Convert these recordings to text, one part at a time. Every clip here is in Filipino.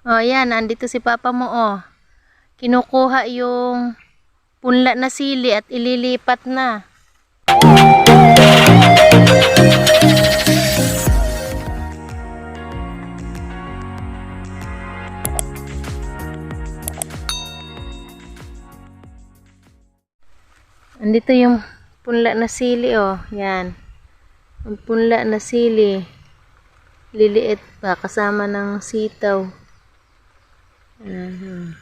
Oh, yan. Andito si Papa mo, oh. Kinukuha yung punla na sili at ililipat na. Andito yung punla na sili, oh. Yan. Ang punla na sili. Liliit pa kasama ng sitaw. Ang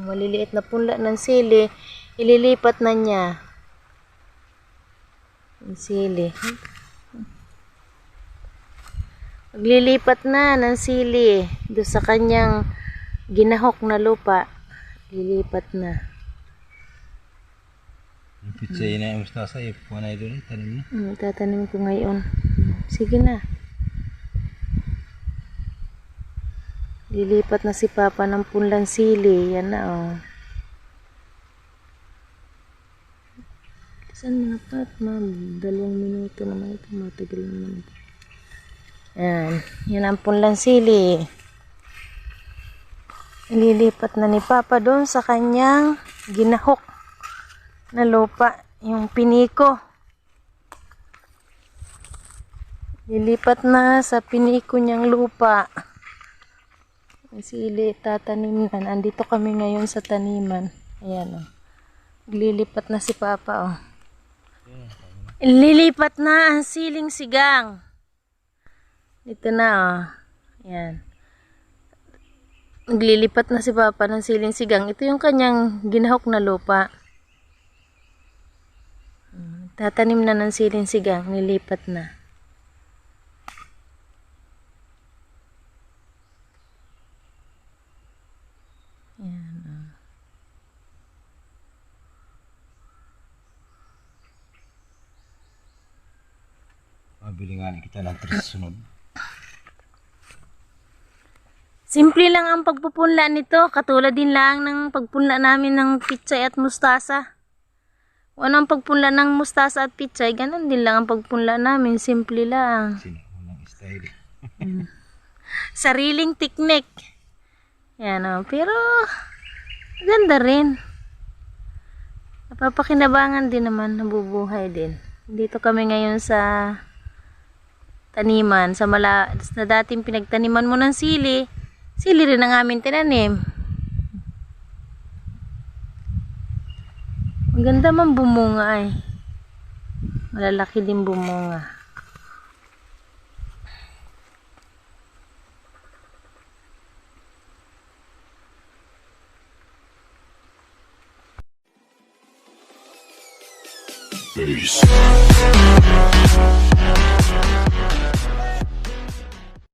maliliit na punla ng sili, ililipat na niya. Ang sili. Maglilipat na ng sili doon sa kanyang ginahok na lupa. Lilipat na. Yung pizza yun na yung mustasa, ipuha na doon, tanim na. Tatanim ko ngayon. Sige na. Lilipat na si Papa ng punlang sili. Yan na, oh. Saan mga pat? 2 minuto naman ito. Matagal naman ito. Yan. Yan ang punlang sili. Lilipat na ni Papa doon sa kanyang ginahok na lupa. Yung piniko. Lilipat na sa piniko niyang lupa. Sili, tatanim na. Andito kami ngayon sa taniman. Ayan, oh. Lilipat na si Papa, oh. Lilipat na ang siling sigang. Dito na, oh. Ayan. Naglilipat na si Papa ng siling sigang. Ito yung kanyang ginahok na lupa. Tatanim na ng siling sigang. Nilipat na. Mabili nga kita ng 3 sunod. Simple lang ang pagpupunla nito. Katulad din lang ng pagpunla namin ng pichay at mustasa. Kung ano ang pagpunla ng mustasa at pichay, ganun din lang ang pagpunla namin. Simple lang. Walang style. Sariling teknik. Yan, oh. Pero ganda rin. Napapakinabangan din naman. Nabubuhay din. Dito kami ngayon sa taniman. Sa dating pinagtaniman mo ng sili. Sili rin ang aming tinanim. Ang ganda man bumunga ay. Malalaki din bumunga. Peace.